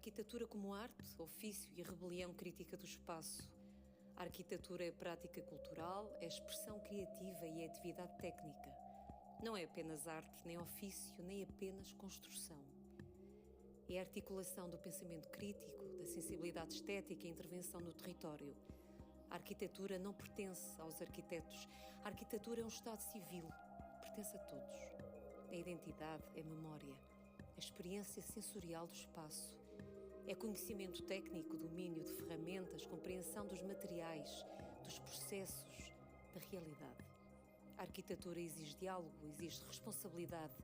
arquitetura como arte, ofício e rebelião crítica do espaço. A arquitetura é prática cultural, é expressão criativa e é atividade técnica. Não é apenas arte, nem ofício, nem apenas construção. É a articulação do pensamento crítico, da sensibilidade estética e intervenção no território. A arquitetura não pertence aos arquitetos. A arquitetura é um estado civil, pertence a todos. É identidade, é memória, é experiência sensorial do espaço. É conhecimento técnico, domínio de ferramentas, compreensão dos materiais, dos processos, da realidade. A arquitetura exige diálogo, exige responsabilidade,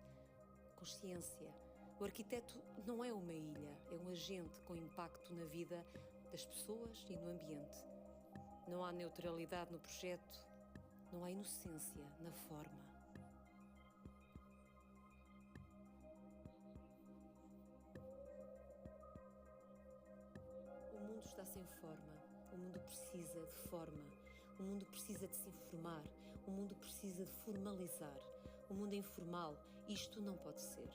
consciência. O arquiteto não é uma ilha, é um agente com impacto na vida das pessoas e no ambiente. Não há neutralidade no projeto, não há inocência na forma. O mundo está sem forma, o mundo precisa de forma, o mundo precisa de se informar, o mundo precisa de formalizar. O mundo é informal, isto não pode ser.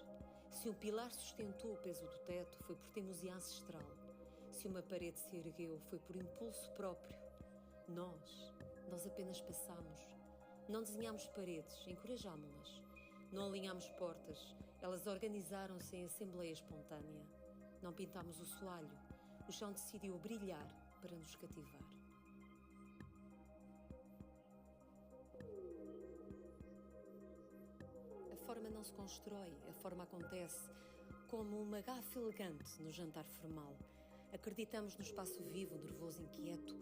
Se um pilar sustentou o peso do teto, foi por teimosia ancestral. Se uma parede se ergueu, foi por impulso próprio. Nós apenas passamos. Não desenhámos paredes, encorajámo-las. Não alinhámos portas, elas organizaram-se em assembleia espontânea. Não pintámos o soalho, o chão decidiu brilhar para nos cativar. A forma não se constrói, a forma acontece, como uma gafe elegante no jantar formal. Acreditamos no espaço vivo, nervoso, inquieto,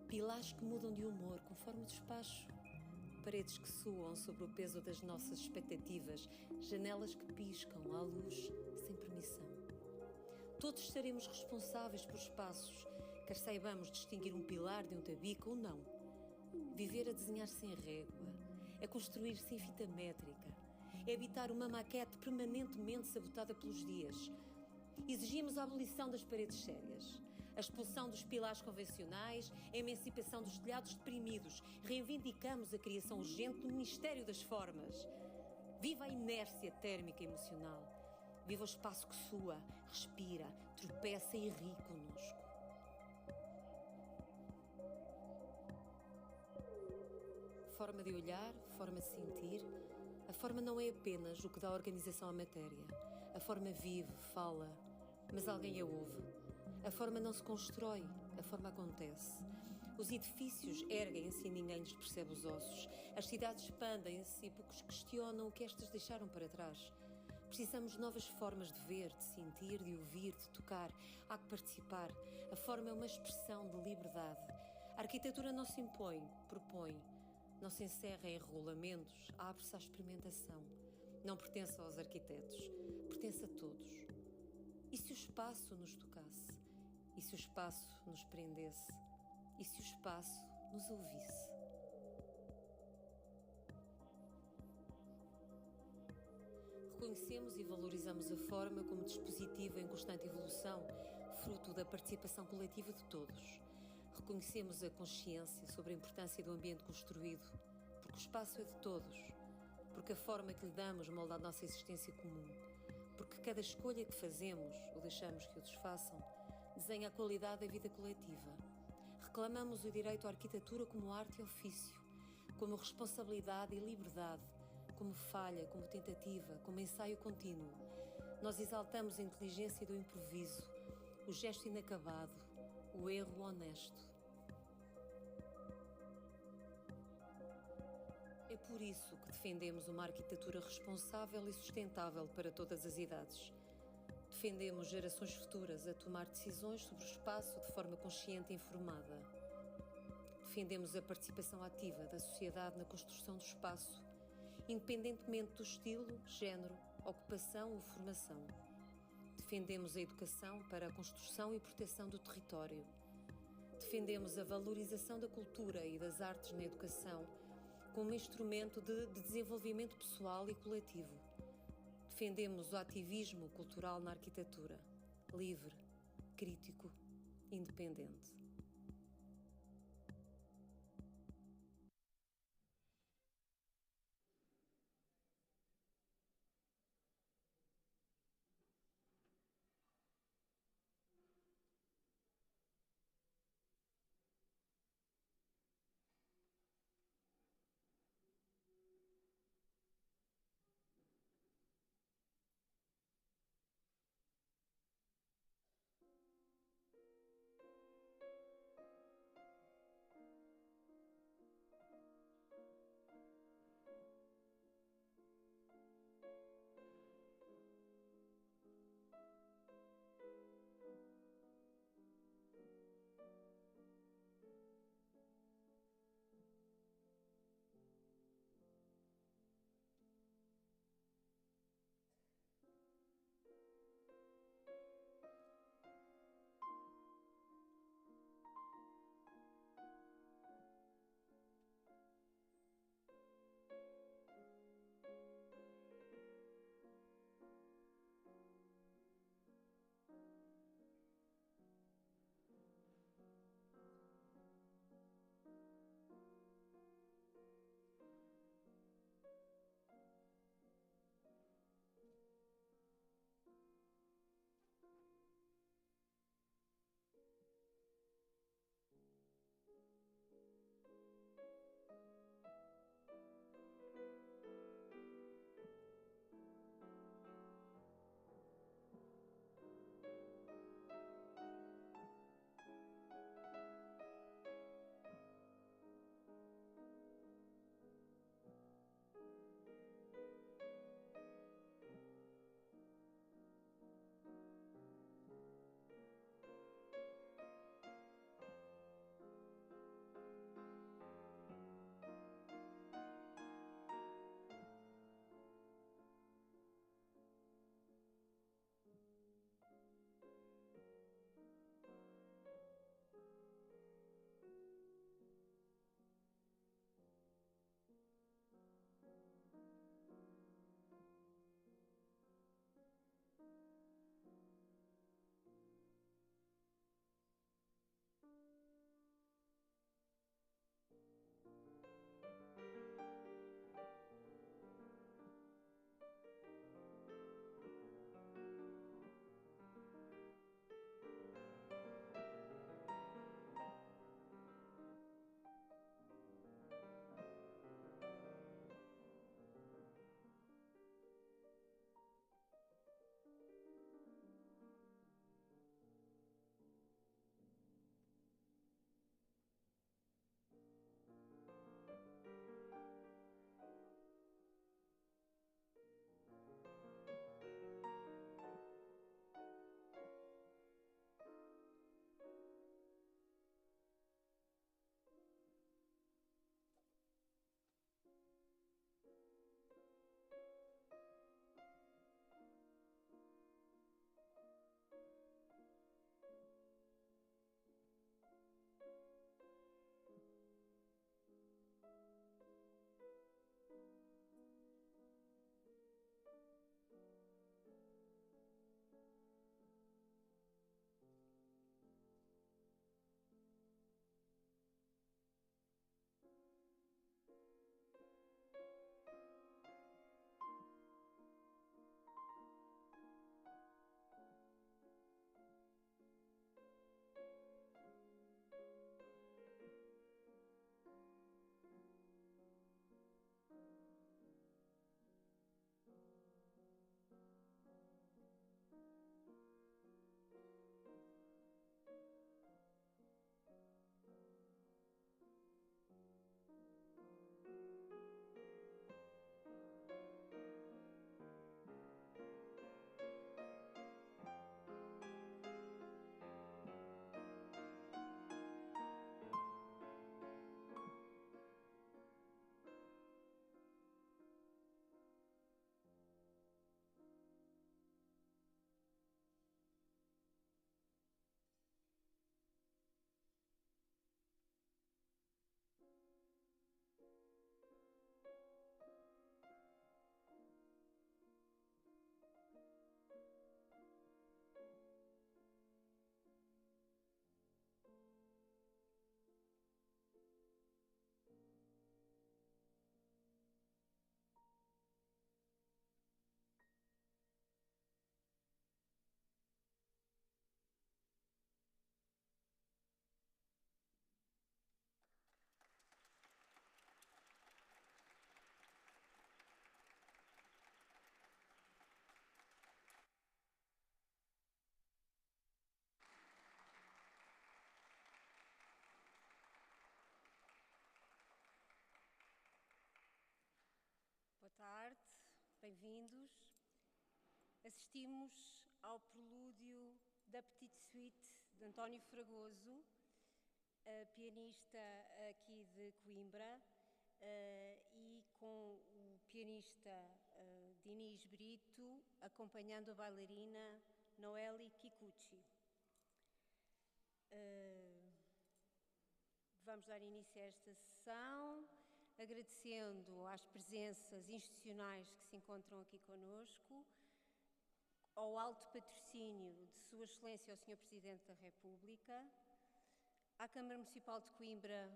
pilares que mudam de humor conforme o despacho, paredes que suam sobre o peso das nossas expectativas, janelas que piscam à luz sem permissão. Todos estaremos responsáveis por espaços, quer saibamos distinguir um pilar de um tabique ou não. Viver a desenhar sem régua, é construir sem fita métrica, é habitar uma maquete permanentemente sabotada pelos dias. Exigimos a abolição das paredes sérias, a expulsão dos pilares convencionais, a emancipação dos telhados deprimidos. Reivindicamos a criação urgente do Ministério das Formas. Viva a inércia térmica e emocional. Viva o espaço que sua, respira, tropeça e ri conosco. Forma de olhar, forma de sentir. A forma não é apenas o que dá organização à matéria. A forma vive, fala, mas alguém a ouve. A forma não se constrói, a forma acontece. Os edifícios erguem-se e ninguém lhes percebe os ossos. As cidades expandem-se e poucos questionam o que estas deixaram para trás. Precisamos de novas formas de ver, de sentir, de ouvir, de tocar. Há que participar. A forma é uma expressão de liberdade. A arquitetura não se impõe, propõe. Não se encerra em regulamentos, abre-se à experimentação. Não pertence aos arquitetos, pertence a todos. E se o espaço nos tocasse? E se o espaço nos prendesse? E se o espaço nos ouvisse? Reconhecemos e valorizamos a forma como dispositivo em constante evolução, fruto da participação coletiva de todos. Reconhecemos a consciência sobre a importância do ambiente construído, porque o espaço é de todos, porque a forma que lhe damos molda a nossa existência comum, porque cada escolha que fazemos, ou deixamos que outros façam, desenha a qualidade da vida coletiva. Reclamamos o direito à arquitetura como arte e ofício, como responsabilidade e liberdade, como falha, como tentativa, como ensaio contínuo. Nós exaltamos a inteligência do improviso, o gesto inacabado, o erro honesto. É por isso que defendemos uma arquitetura responsável e sustentável para todas as idades. Defendemos gerações futuras a tomar decisões sobre o espaço de forma consciente e informada. Defendemos a participação ativa da sociedade na construção do espaço, independentemente do estilo, género, ocupação ou formação. Defendemos a educação para a construção e proteção do território. Defendemos a valorização da cultura e das artes na educação como instrumento de desenvolvimento pessoal e coletivo. Defendemos o ativismo cultural na arquitetura, livre, crítico, independente. bem-vindos. Assistimos ao prelúdio da Petite Suite de António Fragoso, pianista aqui de Coimbra, e com o pianista Diniz Brito, acompanhando a bailarina Noeli Kikuchi. Vamos dar início a esta sessão, agradecendo às presenças institucionais que se encontram aqui conosco, ao alto patrocínio de Sua Excelência o Sr. Presidente da República, à Câmara Municipal de Coimbra,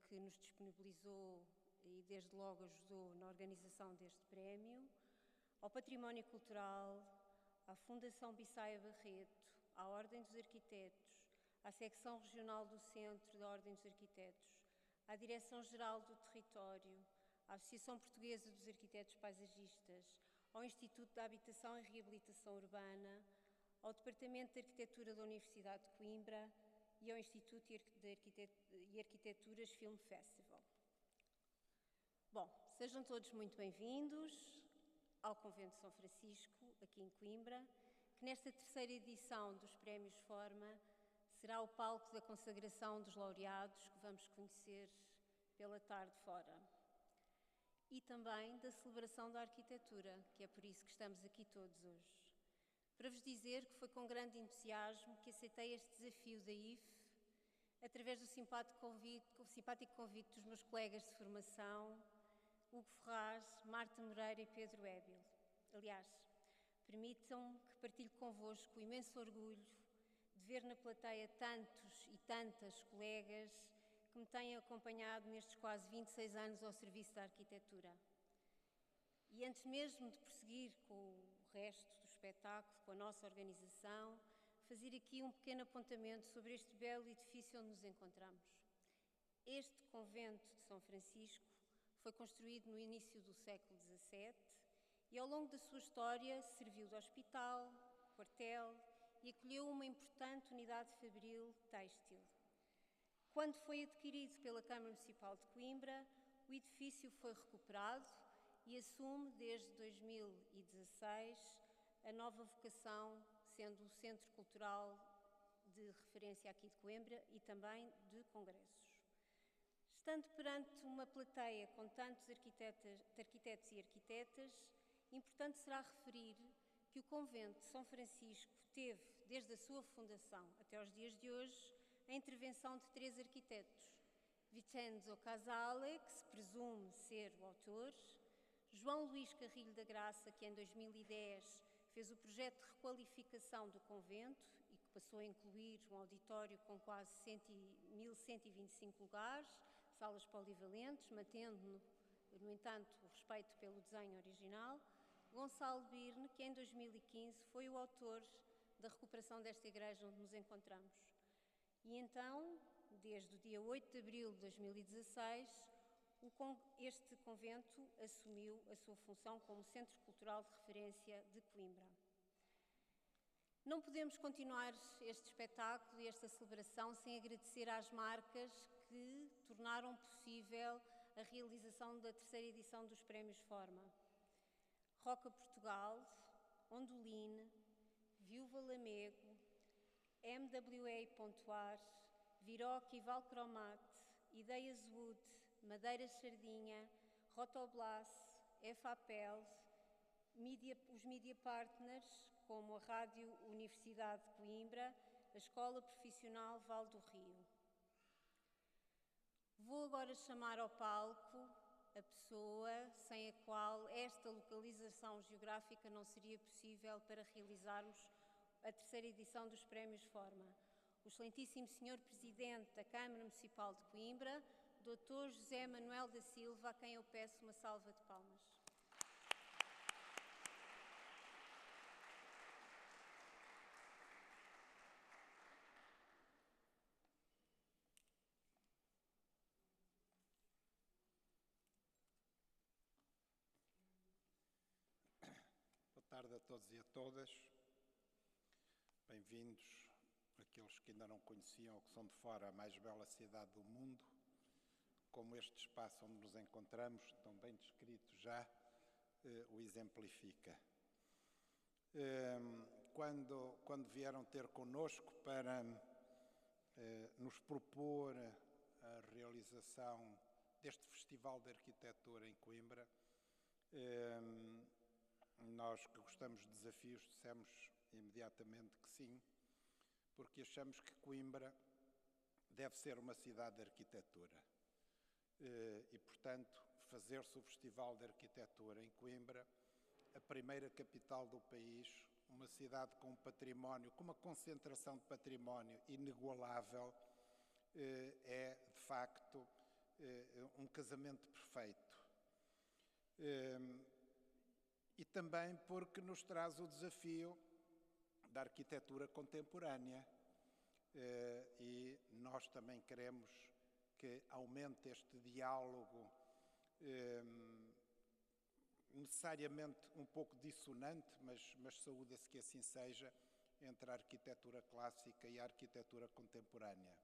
que nos disponibilizou e desde logo ajudou na organização deste prémio, ao Património Cultural, à Fundação Bissaia Barreto, à Ordem dos Arquitetos, à Secção Regional do Centro da Ordem dos Arquitetos, à Direção-Geral do Território, à Associação Portuguesa dos Arquitetos Paisagistas, ao Instituto de Habitação e Reabilitação Urbana, ao Departamento de Arquitetura da Universidade de Coimbra e ao Instituto de Arquiteturas Film Festival. Bom, sejam todos muito bem-vindos ao Convento de São Francisco, aqui em Coimbra, que nesta terceira edição dos Prémios Forma será o palco da consagração dos laureados que vamos conhecer pela tarde fora. E também da celebração da arquitetura, que é por isso que estamos aqui todos hoje. Para vos dizer que foi com grande entusiasmo que aceitei este desafio da IFE, através do simpático convite dos meus colegas de formação, Hugo Ferraz, Marta Moreira e Pedro Ébil. Aliás, permitam-me que partilhe convosco o imenso orgulho de ver na plateia tantos e tantas colegas que me têm acompanhado nestes quase 26 anos ao serviço da arquitetura. E antes mesmo de prosseguir com o resto do espetáculo, com a nossa organização, fazer aqui um pequeno apontamento sobre este belo edifício onde nos encontramos. Este convento de São Francisco foi construído no início do século XVII e ao longo da sua história serviu de hospital, quartel e acolheu uma importante unidade fabril têxtil. Quando foi adquirido pela Câmara Municipal de Coimbra, o edifício foi recuperado e assume desde 2016 a nova vocação, sendo o Centro Cultural de referência aqui de Coimbra e também de congressos. Estando perante uma plateia com tantos arquitetos e arquitetas, importante será referir que o Convento de São Francisco teve, desde a sua fundação até aos dias de hoje, a intervenção de 3 arquitetos. Vincenzo Casale, que se presume ser o autor, João Luís Carrilho da Graça, que em 2010 fez o projeto de requalificação do convento e que passou a incluir um auditório com quase 1.125 lugares, salas polivalentes, mantendo, no entanto, o respeito pelo desenho original. Gonçalo Birne, que em 2015 foi o autor da recuperação desta igreja onde nos encontramos. E então, desde o dia 8 de abril de 2016, este convento assumiu a sua função como Centro Cultural de Referência de Coimbra. Não podemos continuar este espetáculo e esta celebração sem agradecer às marcas que tornaram possível a realização da terceira edição dos Prémios Forma. Roca Portugal, Onduline, Viúva Lamego, MWA.ar, Viroc e Valcromate, Ideias Wood, Madeiras Sardinha, Rotoblas, FAPEL, os Media Partners, como a Rádio Universidade de Coimbra, a Escola Profissional Val do Rio. Vou agora chamar ao palco a pessoa sem a qual esta localização geográfica não seria possível para realizarmos a terceira edição dos Prémios Forma. O excelentíssimo Sr. Presidente da Câmara Municipal de Coimbra, Dr. José Manuel da Silva, a quem eu peço uma salva de palmas. Boa tarde a todos e a todas. Bem-vindos aqueles que ainda não conheciam ou que são de fora a mais bela cidade do mundo. Como este espaço onde nos encontramos, tão bem descrito já, o exemplifica. Quando vieram ter connosco para nos propor a realização deste Festival de Arquitetura em Coimbra, nós que gostamos de desafios dissemos imediatamente que sim, porque achamos que Coimbra deve ser uma cidade de arquitetura. E, portanto, fazer-se o Festival de Arquitetura em Coimbra, a primeira capital do país, uma cidade com um património, com uma concentração de património inigualável, é, de facto, um casamento perfeito. E também porque nos traz o desafio da arquitetura contemporânea. E nós também queremos que aumente este diálogo, necessariamente um pouco dissonante, mas saúda-se que assim seja, entre a arquitetura clássica e a arquitetura contemporânea.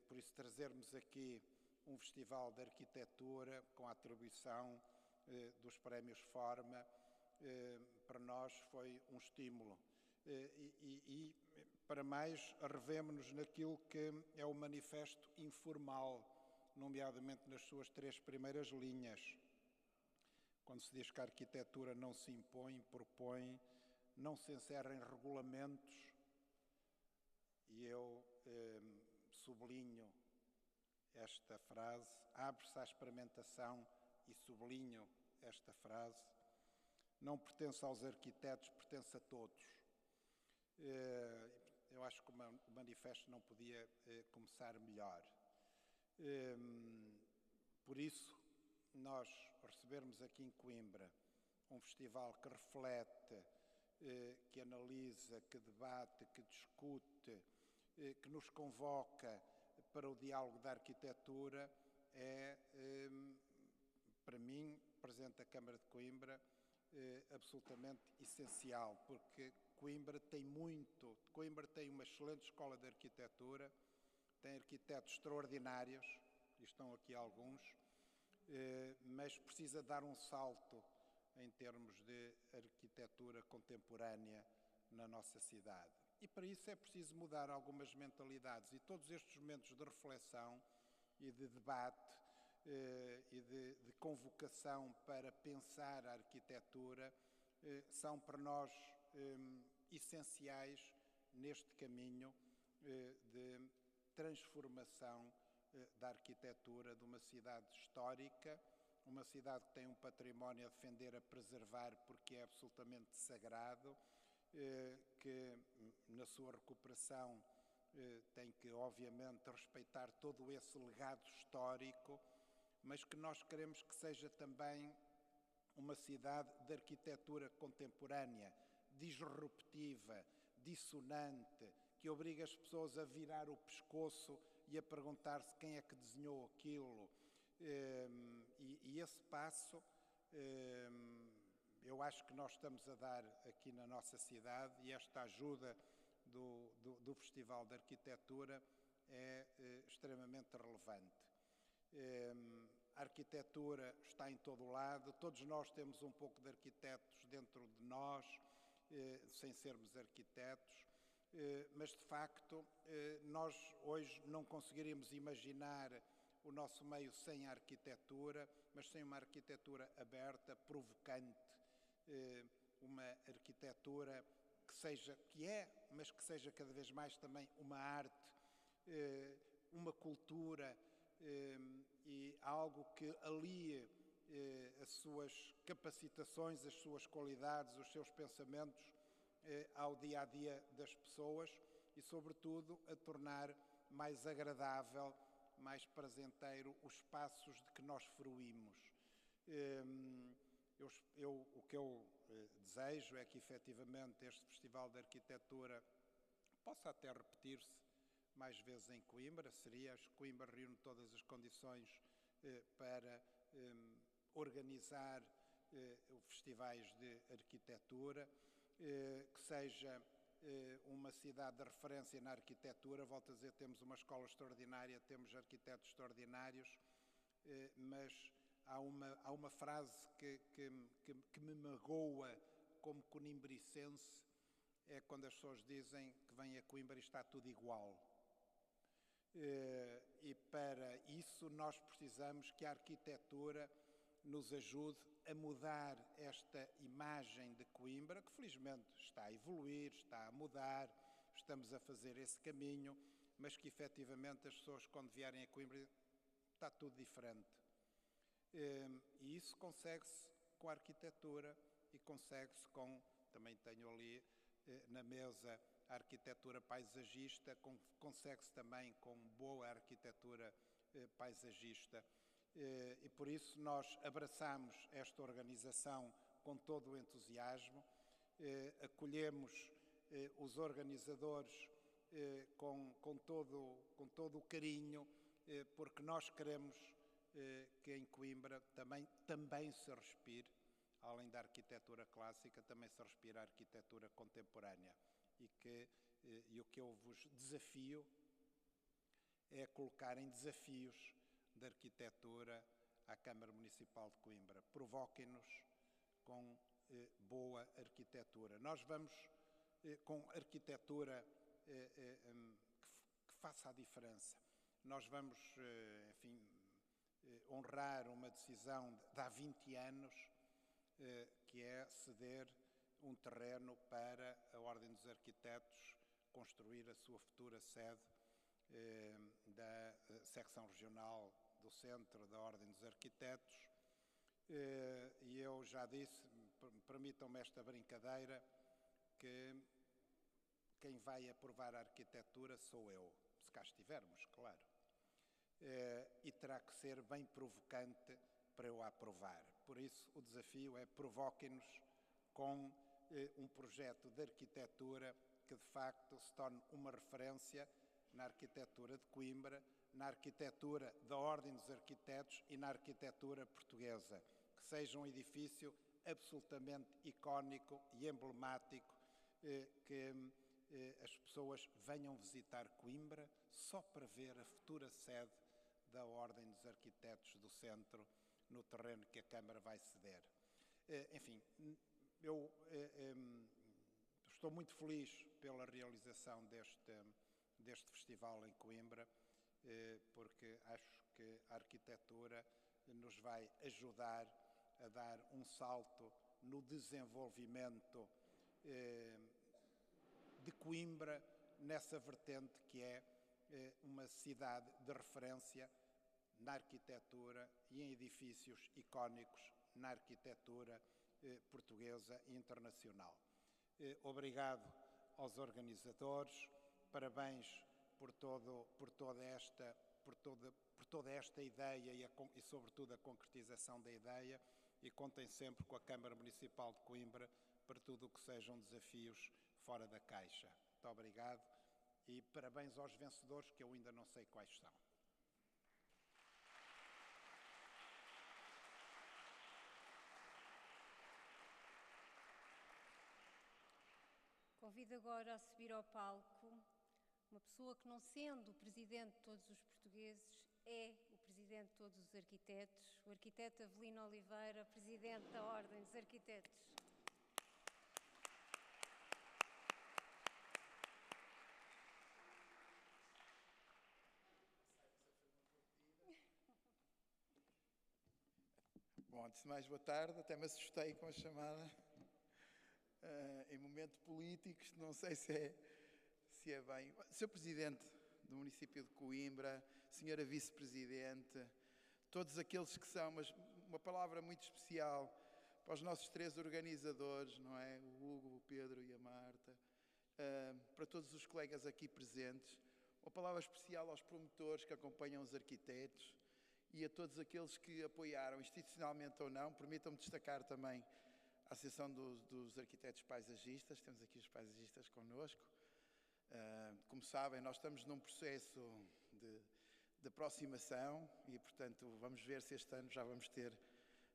Por isso, trazermos aqui um festival de arquitetura com a atribuição dos prémios Forma, para nós foi um estímulo. E para mais, revemo-nos naquilo que é o manifesto informal, nomeadamente nas suas 3 primeiras linhas. Quando se diz que a arquitetura não se impõe, propõe, não se encerra em regulamentos, e eu sublinho esta frase, abre-se à experimentação, e sublinho esta frase, não pertence aos arquitetos, pertence a todos. Eu acho que o manifesto não podia começar melhor. Por isso, nós recebermos aqui em Coimbra um festival que reflete, que analisa, que debate, que discute, que nos convoca para o diálogo da arquitetura, é, para mim, Presidente da Câmara de Coimbra, absolutamente essencial, porque Coimbra tem uma excelente escola de arquitetura, tem arquitetos extraordinários, e estão aqui alguns, mas precisa dar um salto em termos de arquitetura contemporânea na nossa cidade. E para isso é preciso mudar algumas mentalidades, e todos estes momentos de reflexão e de debate e de convocação para pensar a arquitetura são para nós essenciais neste caminho de transformação da arquitetura de uma cidade histórica, uma cidade que tem um património a defender, a preservar, porque é absolutamente sagrado, que na sua recuperação tem que, obviamente, respeitar todo esse legado histórico, mas que nós queremos que seja também uma cidade de arquitetura contemporânea, disruptiva, dissonante, que obriga as pessoas a virar o pescoço e a perguntar-se quem é que desenhou aquilo. E esse passo, eu acho que nós estamos a dar aqui na nossa cidade, e esta ajuda do Festival de Arquitetura é extremamente relevante. A arquitetura está em todo o lado, todos nós temos um pouco de arquitetos dentro de nós, sem sermos arquitetos, mas de facto nós hoje não conseguiríamos imaginar o nosso meio sem a arquitetura, mas sem uma arquitetura aberta, provocante, uma arquitetura mas que seja cada vez mais também uma arte, uma cultura, e algo que alie as suas capacitações, as suas qualidades, os seus pensamentos ao dia-a-dia das pessoas e, sobretudo, a tornar mais agradável, mais prazenteiro os espaços de que nós fruímos. O que eu desejo é que, efetivamente, este Festival de Arquitetura possa até repetir-se mais vezes em Coimbra. Coimbra reúne todas as condições para organizar festivais de arquitetura, que seja uma cidade de referência na arquitetura. Volto a dizer, temos uma escola extraordinária, temos arquitetos extraordinários, mas há uma frase que me magoa como conimbricense, é quando as pessoas dizem que vêm a Coimbra e está tudo igual. E para isso nós precisamos que a arquitetura nos ajude a mudar esta imagem de Coimbra, que felizmente está a evoluir, está a mudar, estamos a fazer esse caminho, mas que efetivamente as pessoas quando vierem a Coimbra está tudo diferente. E isso consegue-se com a arquitetura e consegue-se com, também tenho ali na mesa a arquitetura paisagista, consegue-se também com boa arquitetura paisagista. E por isso nós abraçamos esta organização com todo o entusiasmo, acolhemos os organizadores com todo o carinho, porque nós queremos que em Coimbra também se respire, além da arquitetura clássica, também se respira a arquitetura contemporânea. E o que eu vos desafio é colocarem desafios de arquitetura à Câmara Municipal de Coimbra. Provoquem-nos com boa arquitetura. Nós vamos com arquitetura que faça a diferença. Nós vamos, enfim, honrar uma decisão de há 20 anos, que é ceder um terreno para a Ordem dos Arquitetos construir a sua futura sede da secção regional do Centro da Ordem dos Arquitetos. E eu já disse, permitam-me esta brincadeira, que quem vai aprovar a arquitetura sou eu, se cá estivermos, claro. E terá que ser bem provocante para eu a aprovar. Por isso, o desafio é provoquem-nos com um projeto de arquitetura que, de facto, se torne uma referência na arquitetura de Coimbra, na arquitetura da Ordem dos Arquitetos e na arquitetura portuguesa, que seja um edifício absolutamente icónico e emblemático, que as pessoas venham visitar Coimbra só para ver a futura sede da Ordem dos Arquitetos do Centro no terreno que a Câmara vai ceder. Enfim, eu estou muito feliz pela realização deste festival em Coimbra, porque acho que a arquitetura nos vai ajudar a dar um salto no desenvolvimento de Coimbra, nessa vertente que é uma cidade de referência na arquitetura e em edifícios icónicos na arquitetura portuguesa e internacional. Obrigado aos organizadores, parabéns por toda esta ideia e sobretudo a concretização da ideia, e contem sempre com a Câmara Municipal de Coimbra para tudo o que sejam desafios fora da caixa. Muito obrigado e parabéns aos vencedores, que eu ainda não sei quais são. Convido agora a subir ao palco uma pessoa que, não sendo o presidente de todos os portugueses, é o presidente de todos os arquitetos, o arquiteto Avelino Oliveira, presidente da Ordem dos Arquitetos. Bom, antes de mais, boa tarde. Até me assustei com a chamada. Em momentos políticos, não sei se é bem. Sr. Presidente do município de Coimbra, Senhora Vice-Presidente, todos aqueles que são, mas uma palavra muito especial para os nossos 3 organizadores, não é? O Hugo, o Pedro e a Marta, para todos os colegas aqui presentes, uma palavra especial aos promotores que acompanham os arquitetos e a todos aqueles que apoiaram, institucionalmente ou não. Permitam-me destacar também a Associação dos Arquitetos Paisagistas. Temos aqui os paisagistas connosco. Como sabem, nós estamos num processo de aproximação e, portanto, vamos ver se este ano já vamos ter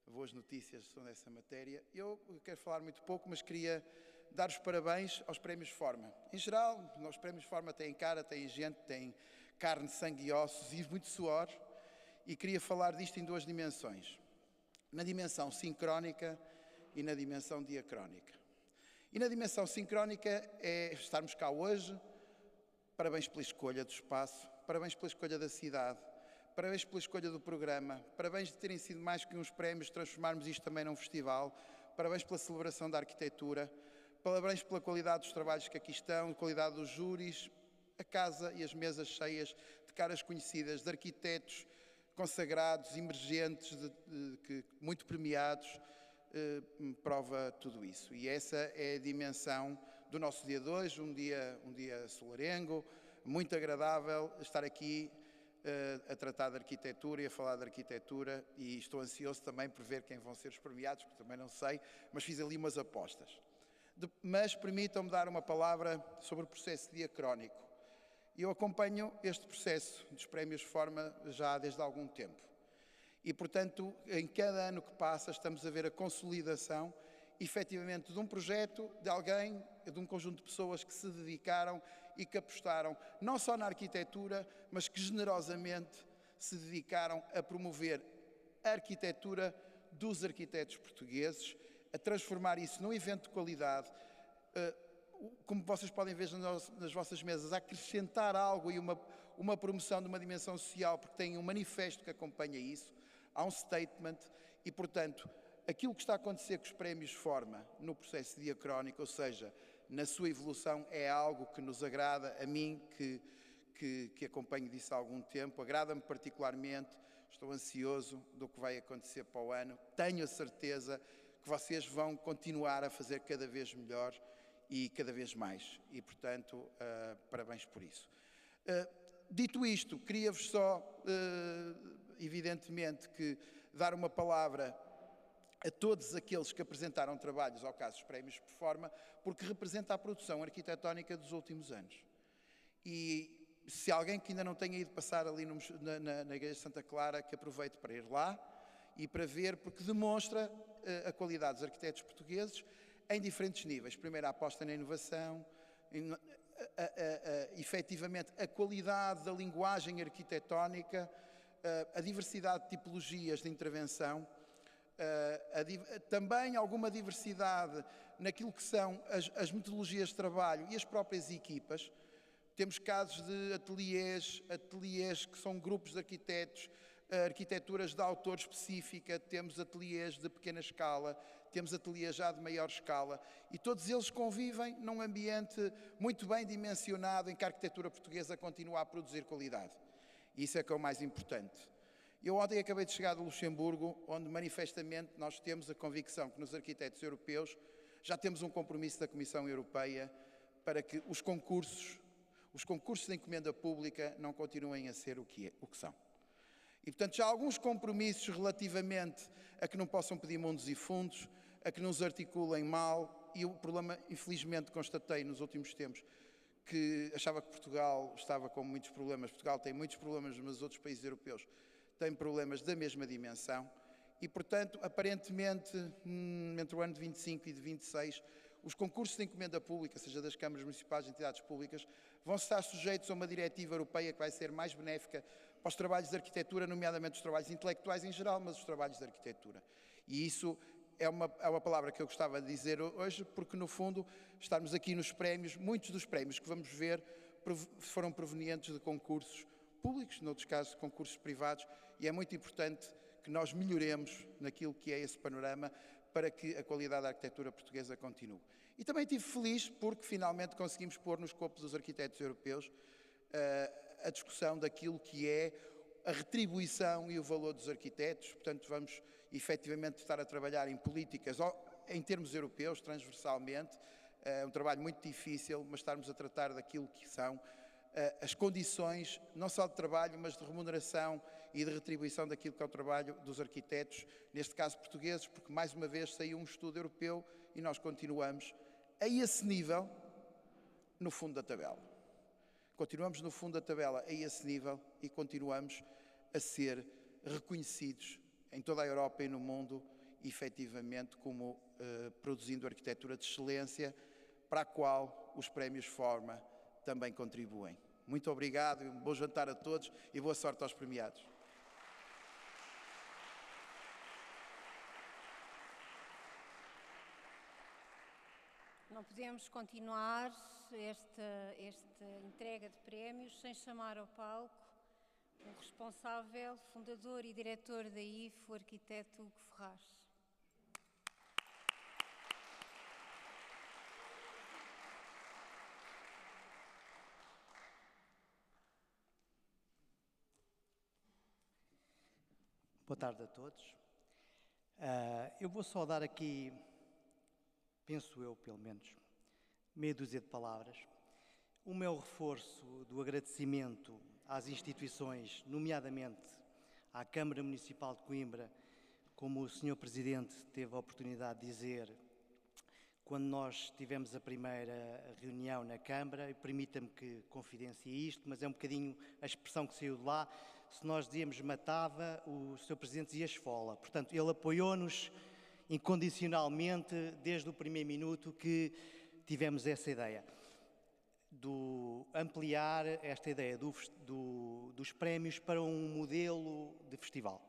boas notícias sobre essa matéria. Eu quero falar muito pouco, mas queria dar os parabéns aos Prémios Forma. Em geral, os Prémios Forma têm cara, têm gente, têm carne, sangue e ossos e muito suor, e queria falar disto em 2 dimensões. na dimensão sincrónica e na dimensão diacrónica. E na dimensão sincrónica é estarmos cá hoje. Parabéns pela escolha do espaço, parabéns pela escolha da cidade, parabéns pela escolha do programa, parabéns de terem sido mais que uns prémios, transformarmos isto também num festival, parabéns pela celebração da arquitetura, parabéns pela qualidade dos trabalhos que aqui estão, a qualidade dos júris, a casa e as mesas cheias de caras conhecidas, de arquitetos consagrados, emergentes, muito premiados, prova tudo isso. E essa é a dimensão do nosso dia de hoje, um dia solarengo, muito agradável estar aqui a tratar de arquitetura e a falar de arquitetura, e estou ansioso também por ver quem vão ser os premiados, porque também não sei, mas fiz ali umas apostas. Mas permitam-me dar uma palavra sobre o processo diacrónico. Eu acompanho este processo dos prémios Forma já desde há algum tempo. E, portanto, em cada ano que passa, estamos a ver a consolidação, efetivamente, de um projeto, de alguém, de um conjunto de pessoas que se dedicaram e que apostaram não só na arquitetura, mas que generosamente se dedicaram a promover a arquitetura dos arquitetos portugueses, a transformar isso num evento de qualidade, como vocês podem ver nas vossas mesas, a acrescentar algo e uma promoção de uma dimensão social, porque tem um manifesto que acompanha isso, há um statement e, portanto, aquilo que está a acontecer com os prémios Forma no processo diacrónico, ou seja, na sua evolução, é algo que nos agrada, a mim que acompanho disso há algum tempo, agrada-me particularmente, estou ansioso do que vai acontecer para o ano, tenho a certeza que vocês vão continuar a fazer cada vez melhor e cada vez mais, e portanto, parabéns por isso. Dito isto, queria-vos só, evidentemente, que dar uma palavra a todos aqueles que apresentaram trabalhos ao caso dos prémios por Forma, porque representa a produção arquitetónica dos últimos anos. E se alguém que ainda não tenha ido passar ali na Igreja de Santa Clara, que aproveite para ir lá e para ver, porque demonstra a qualidade dos arquitetos portugueses em diferentes níveis. Primeiro, a aposta na inovação, efetivamente a qualidade da linguagem arquitetónica, a diversidade de tipologias de intervenção, também alguma diversidade naquilo que são as metodologias de trabalho e as próprias equipas. Temos casos de ateliês que são grupos de arquitetos, arquiteturas de autor específica, temos ateliês de pequena escala, temos ateliês já de maior escala, e todos eles convivem num ambiente muito bem dimensionado em que a arquitetura portuguesa continua a produzir qualidade. E isso é que é o mais importante. Eu ontem acabei de chegar de Luxemburgo, onde manifestamente nós temos a convicção que nos arquitetos europeus já temos um compromisso da Comissão Europeia para que os concursos de encomenda pública não continuem a ser o que são. E, portanto, já há alguns compromissos relativamente a que não possam pedir mundos e fundos, a que nos articulem mal, e o problema, infelizmente, constatei nos últimos tempos, que achava que Portugal estava com muitos problemas. Portugal tem muitos problemas, mas os outros países europeus têm problemas da mesma dimensão. E, portanto, aparentemente, entre o ano de 25 e de 26, os concursos de encomenda pública, seja das câmaras municipais e entidades públicas, vão estar sujeitos a uma diretiva europeia que vai ser mais benéfica para os trabalhos de arquitetura, nomeadamente os trabalhos intelectuais em geral, mas os trabalhos de arquitetura. E isso é uma palavra que eu gostava de dizer hoje, porque, no fundo, estarmos aqui nos prémios, muitos dos prémios que vamos ver foram provenientes de concursos públicos, noutros casos, concursos privados, e é muito importante que nós melhoremos naquilo que é esse panorama para que a qualidade da arquitetura portuguesa continue. E também estive feliz porque finalmente conseguimos pôr no escopo dos arquitetos europeus a discussão daquilo que é a retribuição e o valor dos arquitetos. Portanto, vamos efetivamente estar a trabalhar em políticas em termos europeus, transversalmente. É um trabalho muito difícil, mas estarmos a tratar daquilo que são as condições, não só de trabalho, mas de remuneração e de retribuição daquilo que é o trabalho dos arquitetos, neste caso portugueses, porque mais uma vez saiu um estudo europeu e nós continuamos a esse nível no fundo da tabela. Continuamos no fundo da tabela a esse nível e continuamos a ser reconhecidos em toda a Europa e no mundo, efetivamente, como produzindo arquitetura de excelência, para a qual os prémios Forma também contribuem. Muito obrigado, um bom jantar a todos e boa sorte aos premiados. Não podemos continuar esta entrega de prémios sem chamar ao palco o responsável, fundador e diretor da IF, o arquiteto Hugo Ferraz. Boa tarde a todos. Eu vou só dar aqui, penso eu pelo menos, meia dúzia de palavras. O meu reforço do agradecimento às instituições, nomeadamente à Câmara Municipal de Coimbra, como o Sr. Presidente teve a oportunidade de dizer quando nós tivemos a primeira reunião na Câmara, e permita-me que confidencie isto, mas é um bocadinho a expressão que saiu de lá. Se nós dizíamos matava, o Sr. Presidente dizia esfola. Portanto, ele apoiou-nos incondicionalmente desde o primeiro minuto que tivemos essa ideia. De ampliar esta ideia dos prémios para um modelo de festival.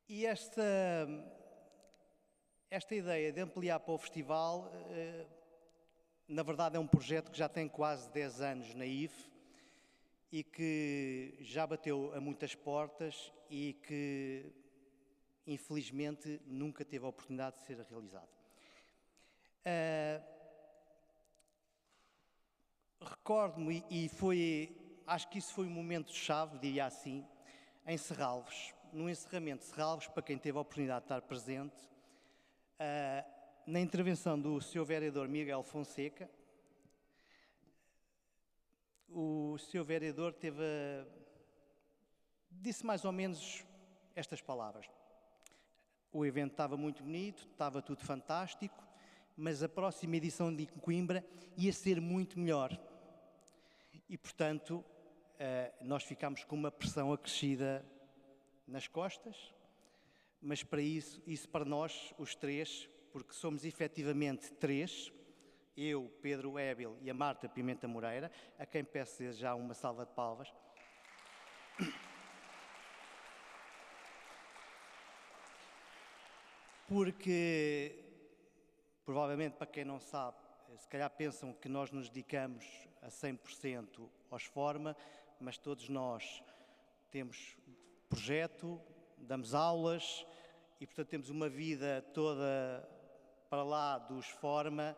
E esta ideia de ampliar para o festival, na verdade é um projeto que já tem quase 10 anos na IF, e que já bateu a muitas portas e que, infelizmente, nunca teve a oportunidade de ser realizado. Recordo-me, acho que isso foi um momento-chave, diria assim, em Serralves, no encerramento de Serralves, para quem teve a oportunidade de estar presente, na intervenção do Sr. Vereador Miguel Fonseca. O Sr. Vereador disse mais ou menos estas palavras. O evento estava muito bonito, estava tudo fantástico, mas a próxima edição de Coimbra ia ser muito melhor. E, portanto, nós ficámos com uma pressão acrescida nas costas, mas para isso para nós, os três, porque somos efetivamente três, eu, Pedro Ébil e a Marta Pimenta Moreira, a quem peço desde já uma salva de palmas. Porque, provavelmente, para quem não sabe, se calhar pensam que nós nos dedicamos a 100% aos Forma, mas todos nós temos projeto, damos aulas e, portanto, temos uma vida toda para lá dos Forma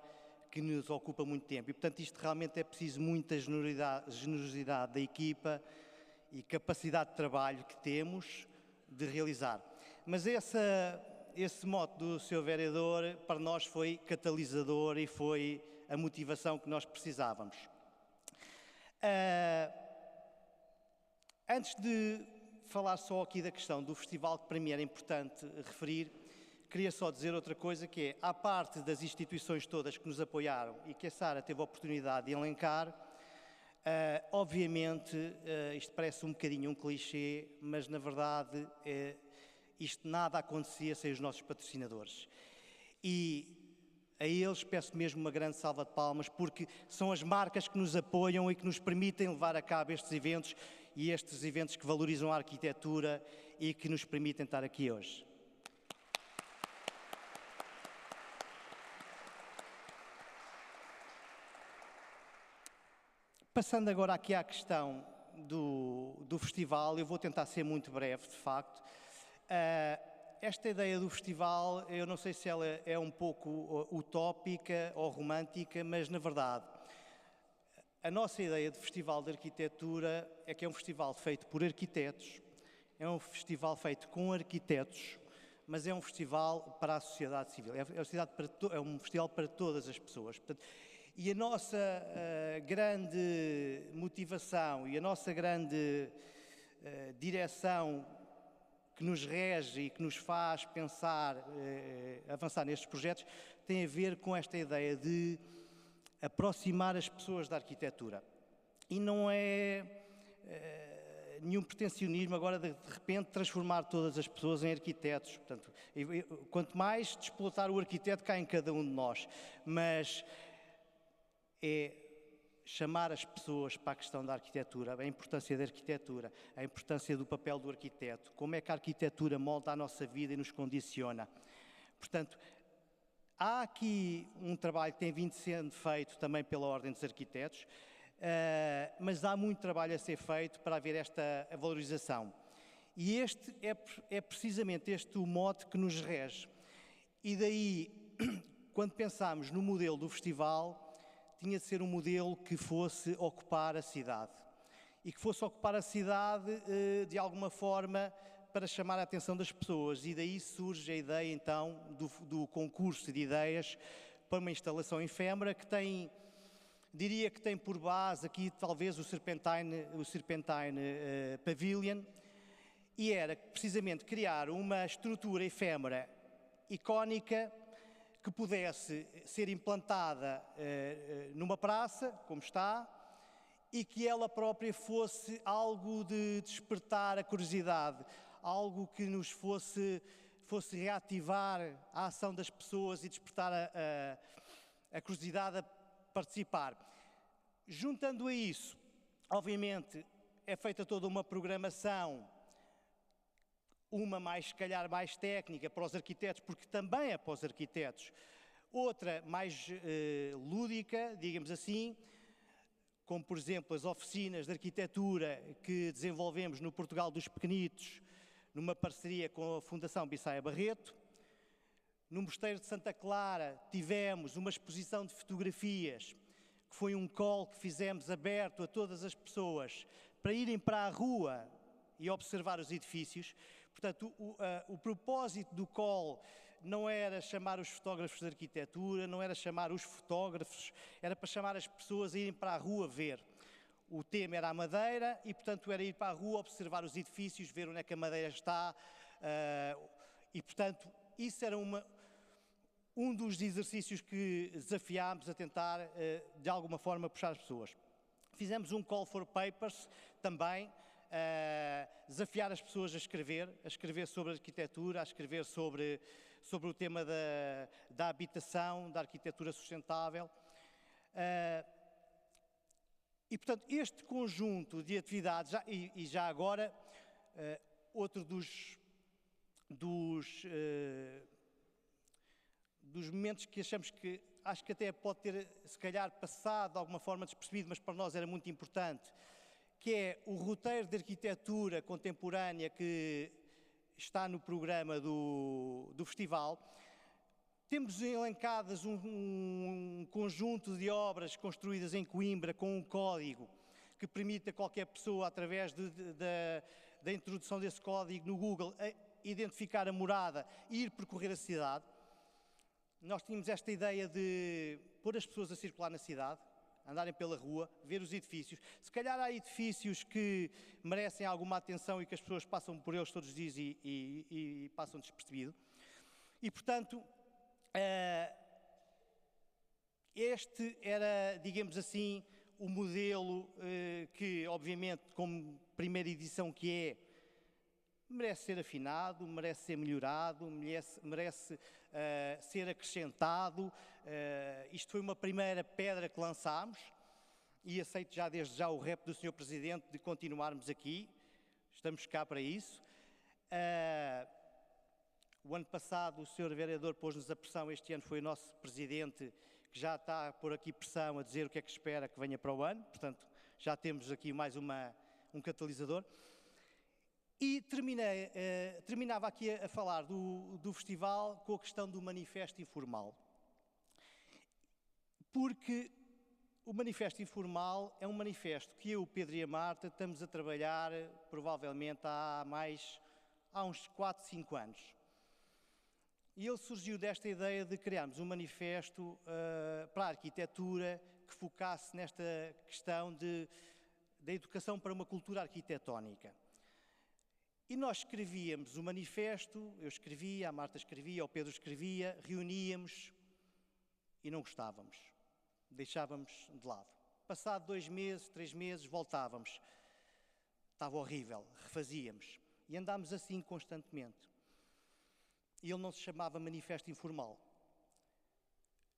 que nos ocupa muito tempo. E, portanto, isto realmente é preciso muita generosidade da equipa e capacidade de trabalho que temos de realizar. Mas esse mote do Sr. Vereador, para nós, foi catalisador e foi a motivação que nós precisávamos. Antes de falar só aqui da questão do festival, que para mim era importante referir, queria só dizer outra coisa, que é, à parte das instituições todas que nos apoiaram e que a Sara teve a oportunidade de elencar, obviamente, isto parece um bocadinho um clichê, mas na verdade isto nada acontecia sem os nossos patrocinadores. E a eles peço mesmo uma grande salva de palmas, porque são as marcas que nos apoiam e que nos permitem levar a cabo estes eventos, e estes eventos que valorizam a arquitetura e que nos permitem estar aqui hoje. Passando agora aqui à questão do festival, eu vou tentar ser muito breve, de facto. Esta ideia do festival, eu não sei se ela é um pouco utópica ou romântica, mas, na verdade, a nossa ideia de festival de arquitetura é que é um festival feito por arquitetos, é um festival feito com arquitetos, mas é um festival para a sociedade civil, é um festival para todas as pessoas. Portanto, e a nossa grande motivação e a nossa grande direção que nos rege e que nos faz pensar, avançar nestes projetos, tem a ver com esta ideia de aproximar as pessoas da arquitetura. E não é nenhum pretensionismo agora de repente transformar todas as pessoas em arquitetos. Portanto, quanto mais de explotar o arquiteto cá em cada um de nós, mas é chamar as pessoas para a questão da arquitetura, a importância da arquitetura, a importância do papel do arquiteto, como é que a arquitetura molda a nossa vida e nos condiciona. Portanto, há aqui um trabalho que tem vindo sendo feito também pela Ordem dos Arquitetos, mas há muito trabalho a ser feito para haver esta valorização. E este é precisamente este o mote que nos rege. E daí, quando pensámos no modelo do festival, tinha de ser um modelo que fosse ocupar a cidade. E que fosse ocupar a cidade, de alguma forma, para chamar a atenção das pessoas. E daí surge a ideia, então, do concurso de ideias para uma instalação efêmera que tem, diria que tem por base aqui, talvez, o Serpentine Pavilion, e era precisamente criar uma estrutura efêmera icónica que pudesse ser implantada numa praça, como está, e que ela própria fosse algo de despertar a curiosidade, algo que nos fosse reativar a ação das pessoas e despertar a curiosidade a participar. Juntando a isso, obviamente, é feita toda uma programação, uma mais, se calhar, mais técnica para os arquitetos, porque também é para os arquitetos, outra mais lúdica, digamos assim, como, por exemplo, as oficinas de arquitetura que desenvolvemos no Portugal dos Pequenitos, numa parceria com a Fundação Bissaia Barreto. No Mosteiro de Santa Clara tivemos uma exposição de fotografias, que foi um call que fizemos aberto a todas as pessoas para irem para a rua e observar os edifícios. Portanto, o propósito do call não era chamar os fotógrafos de arquitetura, não era chamar os fotógrafos, era para chamar as pessoas a irem para a rua ver. O tema era a madeira e, portanto, era ir para a rua, observar os edifícios, ver onde é que a madeira está. E, portanto, isso era um dos exercícios que desafiámos a tentar, de alguma forma, puxar as pessoas. Fizemos um call for papers também, desafiar as pessoas a escrever sobre arquitetura, a escrever sobre o tema da habitação, da arquitetura sustentável. E, portanto, este conjunto de atividades, e já agora, outro dos momentos que achamos que, acho que até pode ter, se calhar, passado de alguma forma despercebido, mas para nós era muito importante, que é o roteiro de arquitetura contemporânea que está no programa do festival. Temos elencadas um conjunto de obras construídas em Coimbra com um código que permite a qualquer pessoa, através da introdução desse código no Google, identificar a morada e ir percorrer a cidade. Nós tínhamos esta ideia de pôr as pessoas a circular na cidade, andarem pela rua, ver os edifícios. Se calhar há edifícios que merecem alguma atenção e que as pessoas passam por eles todos os dias e passam despercebido. E, portanto, este era, digamos assim, o modelo que, obviamente, como primeira edição que é, merece ser afinado, merece ser melhorado, merece ser acrescentado. Isto foi uma primeira pedra que lançámos e aceito já desde já o rep do Sr. Presidente de continuarmos aqui. Estamos cá para isso. O ano passado o Sr. Vereador pôs-nos a pressão, este ano foi o nosso Presidente que já está a pôr aqui pressão a dizer o que é que espera que venha para o ano, portanto já temos aqui mais um catalisador. E terminava aqui a falar do festival com a questão do manifesto informal. Porque o manifesto informal é um manifesto que eu, Pedro e a Marta estamos a trabalhar provavelmente há uns 4, 5 anos. E ele surgiu desta ideia de criarmos um manifesto para a arquitetura que focasse nesta questão da educação para uma cultura arquitetónica. E nós escrevíamos o manifesto, eu escrevia, a Marta escrevia, o Pedro escrevia, reuníamos e não gostávamos, deixávamos de lado. Passado 2 meses, 3 meses, voltávamos. Estava horrível, refazíamos. E andámos assim constantemente. E ele não se chamava Manifesto Informal.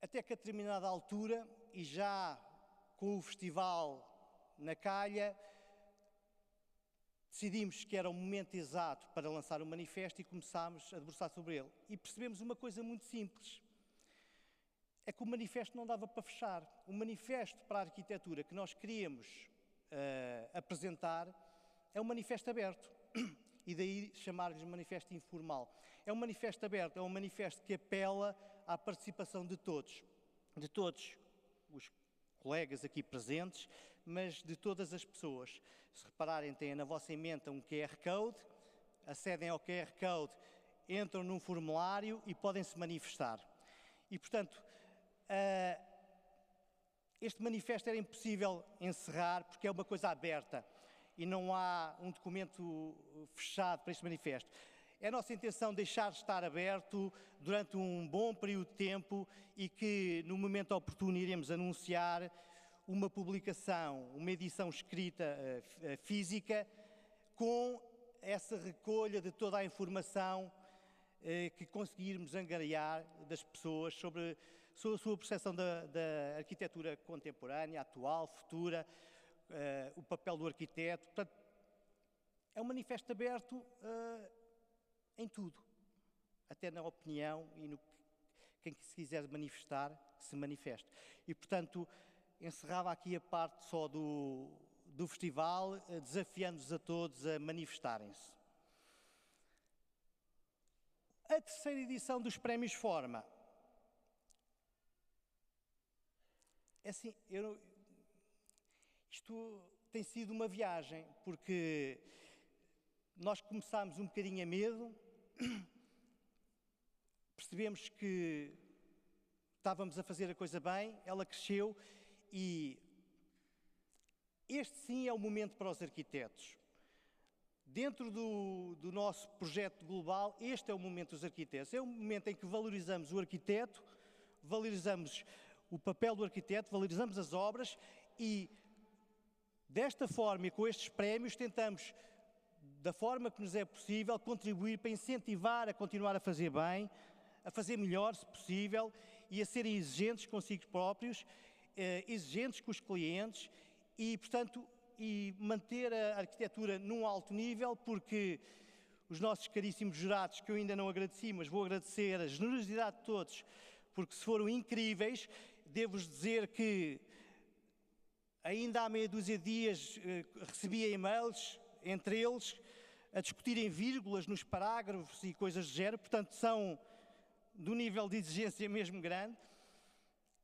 Até que a determinada altura, e já com o festival na calha, decidimos que era o momento exato para lançar o manifesto e começámos a debruçar sobre ele. E percebemos uma coisa muito simples. é que o manifesto não dava para fechar. O manifesto para a arquitetura que nós queríamos apresentar é um manifesto aberto. E daí chamar-lhe manifesto informal. É um manifesto aberto, é um manifesto que apela à participação de todos os colegas aqui presentes, mas de todas as pessoas. Se repararem, têm na vossa emenda um QR Code, acedem ao QR Code, entram num formulário e podem se manifestar. E, portanto, este manifesto era impossível encerrar porque é uma coisa aberta e não há um documento fechado para este manifesto. É a nossa intenção deixar estar aberto durante um bom período de tempo e que, no momento oportuno, iremos anunciar uma publicação, uma edição escrita física, com essa recolha de toda a informação que conseguirmos angariar das pessoas sobre a sua percepção da arquitetura contemporânea, atual, futura, o papel do arquiteto. Portanto, é um manifesto aberto em tudo, até na opinião e no quem se quiser manifestar, que se manifeste. E, portanto, encerrava aqui a parte só do festival, desafiando-os a todos a manifestarem-se. A terceira edição dos Prémios Forma. É assim, isto tem sido uma viagem, porque nós começámos um bocadinho a medo, percebemos que estávamos a fazer a coisa bem, ela cresceu e este sim é o momento para os arquitetos. Dentro do nosso projeto global, este é o momento dos arquitetos. É o momento em que valorizamos o arquiteto, valorizamos o papel do arquiteto, valorizamos as obras e, desta forma e com estes prémios, tentamos, da forma que nos é possível, contribuir para incentivar a continuar a fazer bem, a fazer melhor, se possível, e a serem exigentes consigo próprios, exigentes com os clientes e, portanto, e manter a arquitetura num alto nível, porque os nossos caríssimos jurados, que eu ainda não agradeci, mas vou agradecer a generosidade de todos, porque se foram incríveis. Devo-vos dizer que ainda há meia dúzia de dias recebia e-mails, entre eles, a discutirem vírgulas nos parágrafos e coisas do género, portanto são de um nível de exigência mesmo grande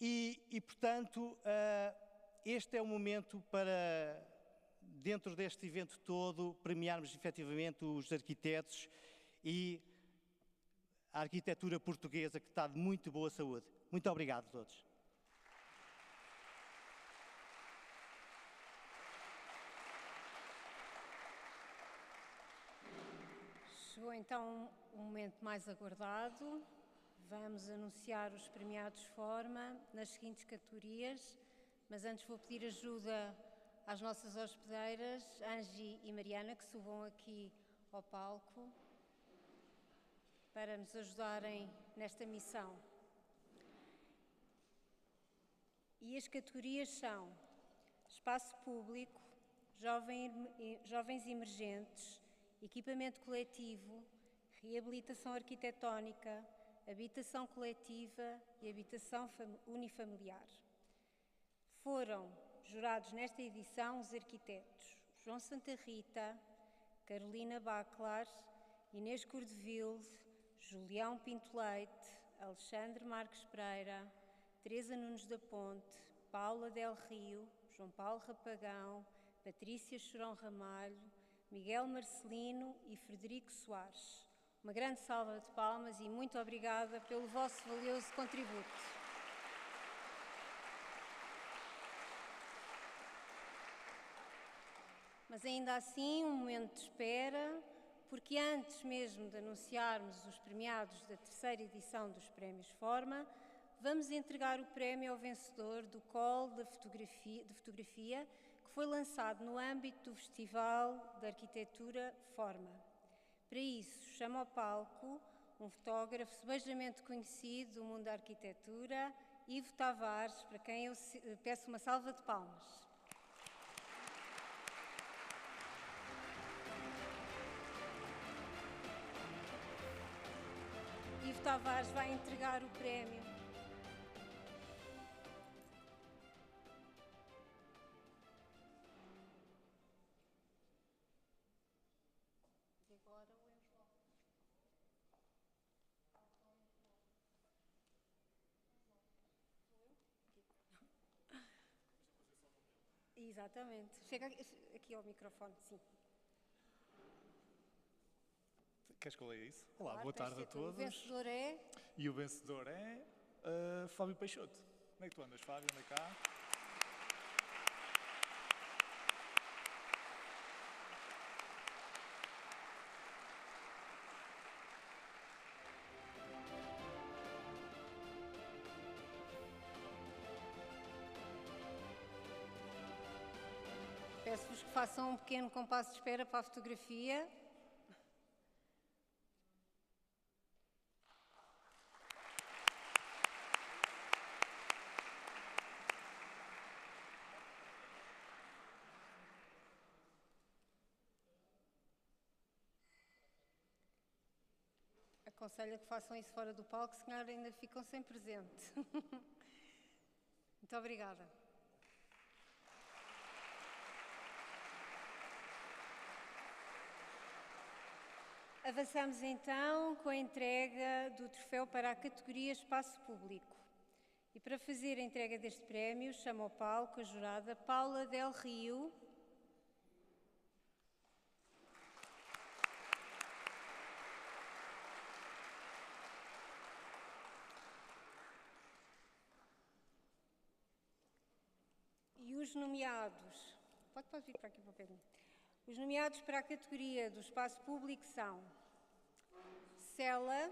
e portanto, este é o momento para, dentro deste evento todo, premiarmos efetivamente os arquitetos e a arquitetura portuguesa, que está de muito boa saúde. Muito obrigado a todos. Chegou então o momento mais aguardado. Vamos anunciar os premiados Forma nas seguintes categorias, mas antes vou pedir ajuda às nossas hospedeiras, Angie e Mariana, que subam aqui ao palco para nos ajudarem nesta missão. E as categorias são Espaço Público, Jovens Emergentes, Equipamento Coletivo, Reabilitação Arquitetónica, Habitação Coletiva e Habitação Unifamiliar. Foram jurados nesta edição os arquitetos João Santa Rita, Carolina Baclar, Inês Cordeville, Julião Pinto Leite, Alexandre Marques Pereira, Teresa Nunes da Ponte, Paula Del Rio, João Paulo Rapagão, Patrícia Chorão Ramalho, Miguel Marcelino e Frederico Soares. Uma grande salva de palmas e muito obrigada pelo vosso valioso contributo. Mas ainda assim, um momento de espera, porque antes mesmo de anunciarmos os premiados da terceira edição dos Prémios Forma, vamos entregar o prémio ao vencedor do Call de Fotografia, que foi lançado no âmbito do Festival de Arquitetura Forma. Para isso, chamo ao palco um fotógrafo sebejamente conhecido do mundo da arquitetura, Ivo Tavares, para quem eu peço uma salva de palmas. Ivo Tavares vai entregar o prémio Exatamente. Chega aqui ao microfone, sim. Queres que eu leia isso? Olá, Claro, boa tarde a todos. O vencedor é... E o vencedor é Fábio Peixoto. Como é que tu andas, Fábio? Anda cá. Peço-vos que façam um pequeno compasso de espera para a fotografia. Aconselho que façam isso fora do palco, senão ainda ficam sem presente. Muito obrigada. Avançamos então com a entrega do troféu para a categoria Espaço Público. E para fazer a entrega deste prémio, chamo ao palco a jurada Paula Del Rio. E os nomeados... Pode vir para aqui para o pé de mim. Os nomeados para a categoria do Espaço Público são Cela,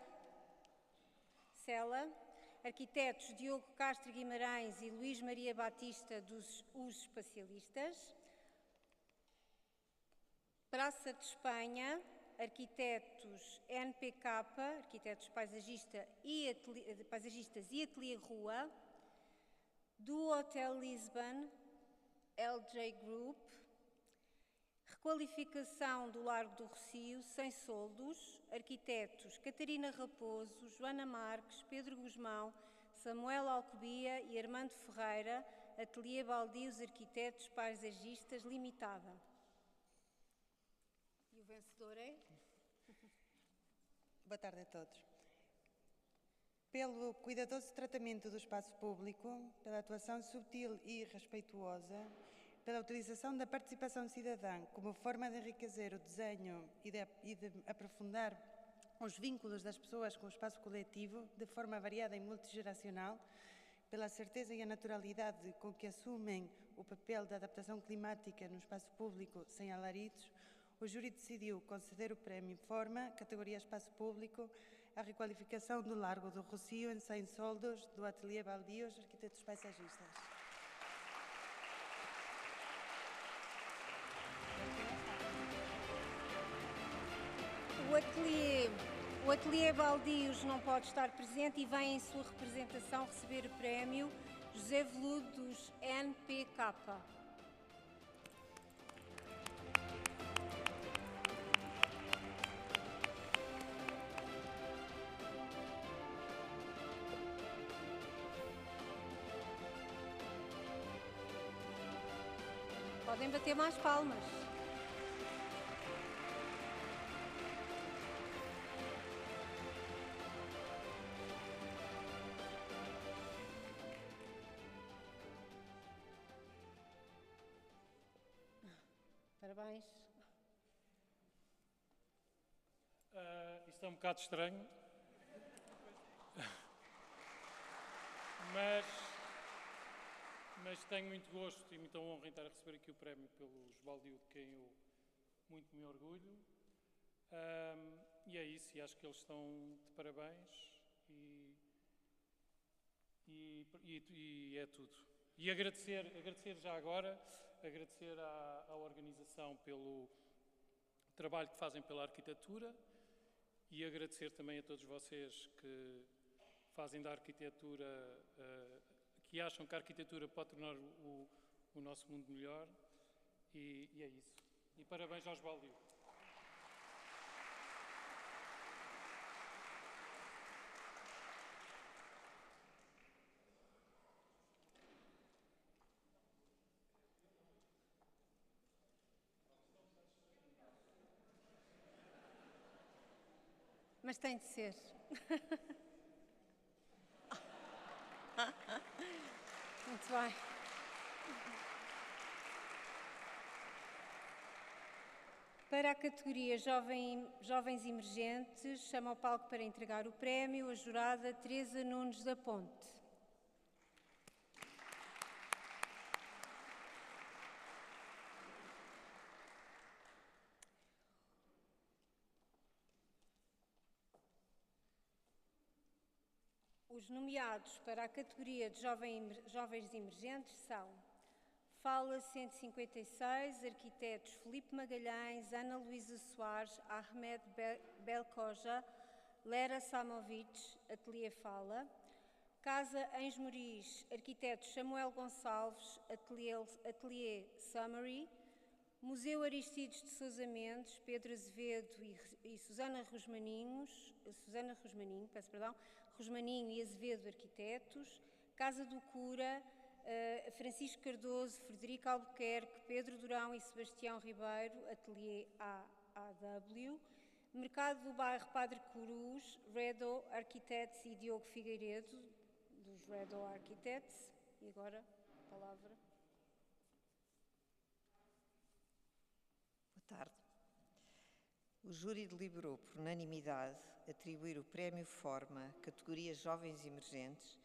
arquitetos Diogo Castro Guimarães e Luís Maria Batista dos Os Espacialistas, Praça de Espanha, arquitetos NPK, arquitetos paisagistas e Ateliê Rua, do Hotel Lisbon, LJ Group, requalificação do Largo do Rossio, sem soldos, arquitetos Catarina Raposo, Joana Marques, Pedro Guzmão, Samuel Alcobia e Armando Ferreira, Ateliê Baldios Arquitetos Paisagistas Limitada. E o vencedor é? Boa tarde a todos. Pelo cuidadoso tratamento do espaço público, pela atuação subtil e respeituosa, pela utilização da participação cidadã como forma de enriquecer o desenho e de aprofundar os vínculos das pessoas com o espaço coletivo de forma variada e multigeracional, pela certeza e a naturalidade com que assumem o papel da adaptação climática no espaço público sem alaridos, o júri decidiu conceder o prémio Forma, categoria Espaço Público, à requalificação do Largo do Rossio em sem soldos do Ateliê Baldios Arquitetos Paisagistas. O Ateliê Baldios não pode estar presente e vem em sua representação receber o prémio José Veludo dos NPK. Podem bater mais palmas. Parabéns. Isto é um bocado estranho, mas tenho muito gosto e muita honra em estar a receber aqui o prémio pelos Baldio, de quem eu muito me orgulho. E é isso, e acho que eles estão de parabéns e é tudo. E agradecer já agora, agradecer à organização pelo trabalho que fazem pela arquitetura e agradecer também a todos vocês que fazem da arquitetura, que acham que a arquitetura pode tornar o nosso mundo melhor e é isso. E parabéns aos Baldio. Mas tem de ser. Muito bem. Para a categoria Jovens Emergentes, chamo ao palco para entregar o prémio a jurada Teresa Nunes da Ponte. Os nomeados para a categoria de Jovens Emergentes são Fala 156, arquitetos Filipe Magalhães, Ana Luísa Soares, Ahmed Belkoja, Lera Samovic, Ateliê Fala. Casa Ens Moriz, arquitetos Samuel Gonçalves, Ateliê Summary. Museu Aristides de Sousa Mendes, Pedro Azevedo e Susana Rosmaninho, Rosmaninho e Azevedo Arquitetos. Casa do Cura, Francisco Cardoso, Frederico Albuquerque, Pedro Durão e Sebastião Ribeiro, Ateliê AAW. Mercado do Bairro Padre Cruz, Redo Architects e Diogo Figueiredo, dos Redo Architects. E agora, a palavra. Boa tarde. O júri deliberou por unanimidade atribuir o Prémio Forma, categoria Jovens Emergentes,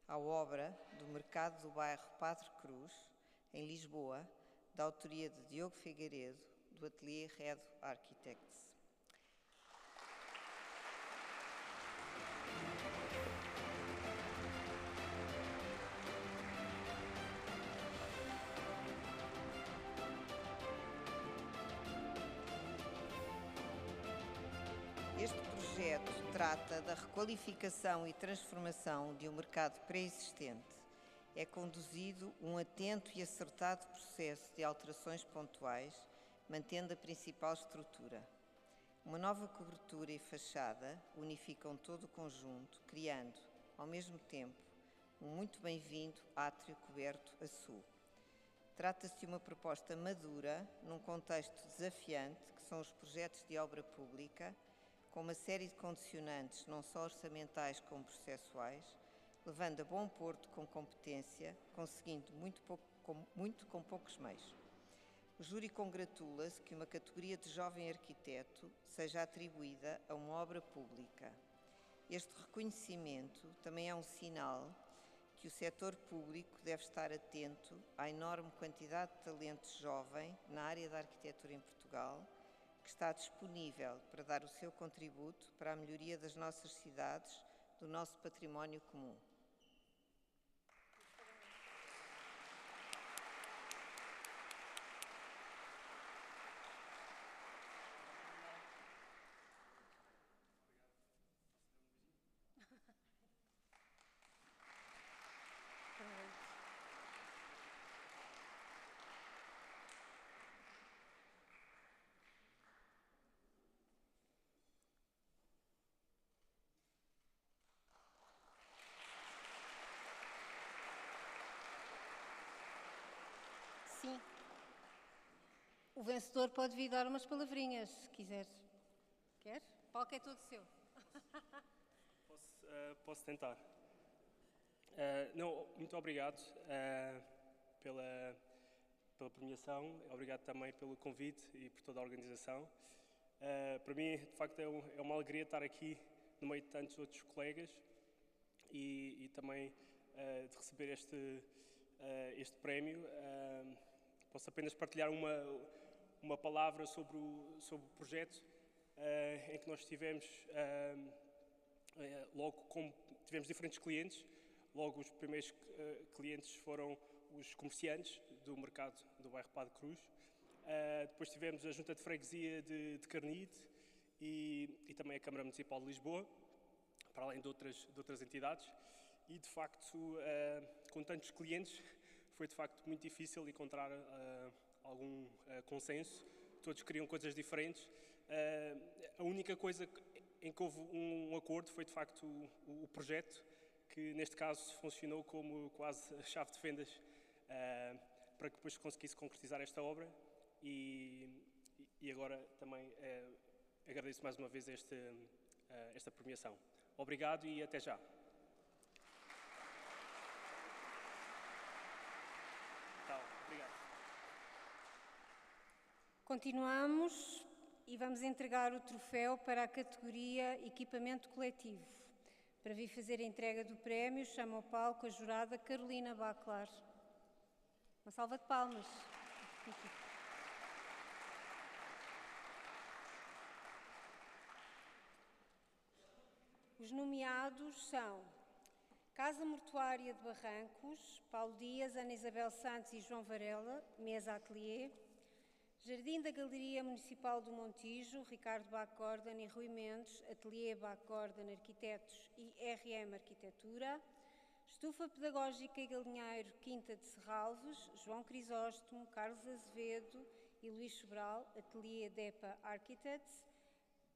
à obra do Mercado do Bairro Padre Cruz, em Lisboa, da autoria de Diogo Figueiredo, do Ateliê Redo Architects. Este projeto trata da requalificação e transformação de um mercado pré-existente. É conduzido um atento e acertado processo de alterações pontuais, mantendo a principal estrutura. Uma nova cobertura e fachada unificam todo o conjunto, criando, ao mesmo tempo, um muito bem-vindo átrio coberto a sul. Trata-se de uma proposta madura, num contexto desafiante, que são os projetos de obra pública, com uma série de condicionantes, não só orçamentais como processuais, levando a bom porto com competência, conseguindo muito com poucos meios. O júri congratula-se que uma categoria de jovem arquiteto seja atribuída a uma obra pública. Este reconhecimento também é um sinal que o setor público deve estar atento à enorme quantidade de talento jovem na área da arquitetura em Portugal, que está disponível para dar o seu contributo para a melhoria das nossas cidades, do nosso património comum. Sim. O vencedor pode vir dar umas palavrinhas, se quiser. Quer? O palco é todo seu. Posso tentar. Muito obrigado pela premiação, obrigado também pelo convite e por toda a organização. Para mim, de facto, é uma alegria estar aqui no meio de tantos outros colegas e também de receber este prémio. Posso apenas partilhar uma palavra sobre o projeto em que nós tivemos, logo como tivemos diferentes clientes, logo os primeiros clientes foram os comerciantes do mercado do bairro Padre Cruz. Depois tivemos a Junta de Freguesia de Carnide e também a Câmara Municipal de Lisboa, para além de outras entidades. E, de facto, com tantos clientes, foi de facto muito difícil encontrar algum consenso. Todos queriam coisas diferentes. A única coisa em que houve um acordo foi de facto o projeto, que neste caso funcionou como quase a chave de fendas para que depois conseguisse concretizar esta obra. E agora também agradeço mais uma vez esta premiação. Obrigado e até já. Continuamos e vamos entregar o troféu para a categoria Equipamento Coletivo. Para vir fazer a entrega do prémio, chamo ao palco a jurada Carolina Baclar. Uma salva de palmas. Os nomeados são Casa Mortuária de Barrancos, Paulo Dias, Ana Isabel Santos e João Varela, Mesa Atelier. Jardim da Galeria Municipal do Montijo, Ricardo Bach Gordon e Rui Mendes, Atelier Bach Gordon Arquitetos e RM Arquitetura. Estufa Pedagógica e Galinheiro, Quinta de Serralves, João Crisóstomo, Carlos Azevedo e Luís Sobral, Atelier DEPA Architects.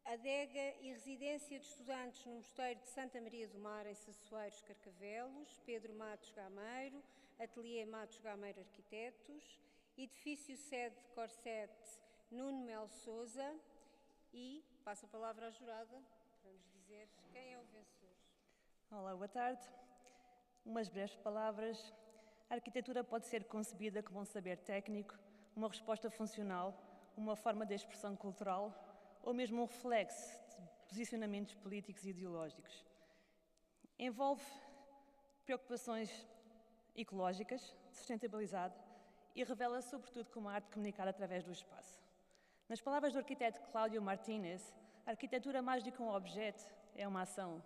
Adega e Residência de Estudantes no Mosteiro de Santa Maria do Mar, em Sassueiros, Carcavelos, Pedro Matos Gameiro, Atelier Matos Gameiro Arquitetos. Edifício sede de Corsete, Nuno Melo Sousa. E passo a palavra à jurada, vamos dizer quem é o vencedor. Olá, boa tarde. Umas breves palavras. A arquitetura pode ser concebida como um saber técnico, uma resposta funcional, uma forma de expressão cultural ou mesmo um reflexo de posicionamentos políticos e ideológicos. Envolve preocupações ecológicas, de sustentabilidade, e revela sobretudo como a arte comunicada através do espaço. Nas palavras do arquiteto Cláudio Martínez, a arquitetura mais do que um objeto é uma ação.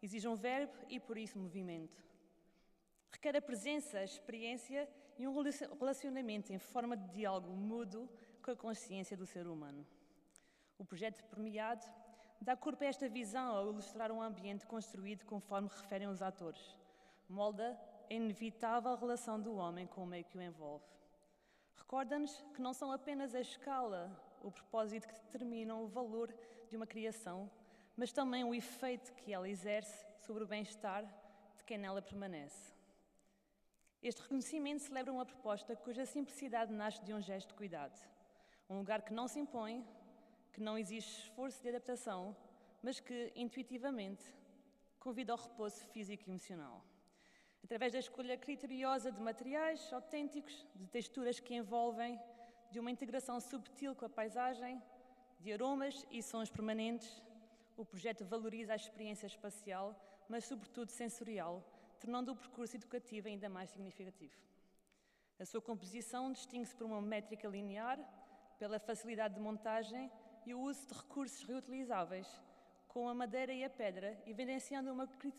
Exige um verbo e, por isso, movimento. Requer a presença, a experiência e um relacionamento em forma de diálogo mútuo com a consciência do ser humano. O projeto premiado dá corpo a esta visão ao ilustrar um ambiente construído conforme referem os atores. Molda a inevitável relação do homem com o meio que o envolve. Recorda-nos que não são apenas a escala, o propósito que determinam o valor de uma criação, mas também o efeito que ela exerce sobre o bem-estar de quem nela permanece. Este reconhecimento celebra uma proposta cuja simplicidade nasce de um gesto de cuidado. Um lugar que não se impõe, que não exige esforço de adaptação, mas que, intuitivamente, convida ao repouso físico e emocional. Através da escolha criteriosa de materiais autênticos, de texturas que envolvem, de uma integração subtil com a paisagem, de aromas e sons permanentes, o projeto valoriza a experiência espacial, mas sobretudo sensorial, tornando o percurso educativo ainda mais significativo. A sua composição distingue-se por uma métrica linear, pela facilidade de montagem e o uso de recursos reutilizáveis, com a madeira e a pedra, evidenciando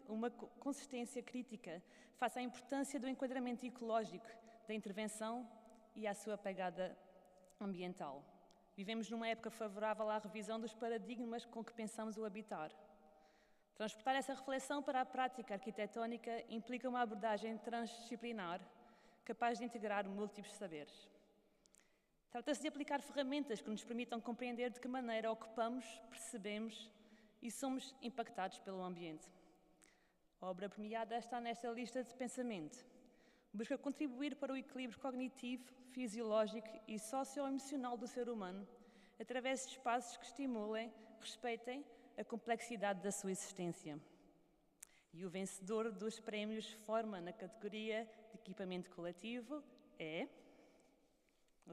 uma consistência crítica face à importância do enquadramento ecológico, da intervenção e à sua pegada ambiental. Vivemos numa época favorável à revisão dos paradigmas com que pensamos o habitar. Transportar essa reflexão para a prática arquitetónica implica uma abordagem transdisciplinar, capaz de integrar múltiplos saberes. Trata-se de aplicar ferramentas que nos permitam compreender de que maneira ocupamos, percebemos e somos impactados pelo ambiente. A obra premiada está nesta lista de pensamento. Busca contribuir para o equilíbrio cognitivo, fisiológico e socioemocional do ser humano, através de espaços que estimulem, respeitem a complexidade da sua existência. E o vencedor dos prémios forma na categoria de equipamento coletivo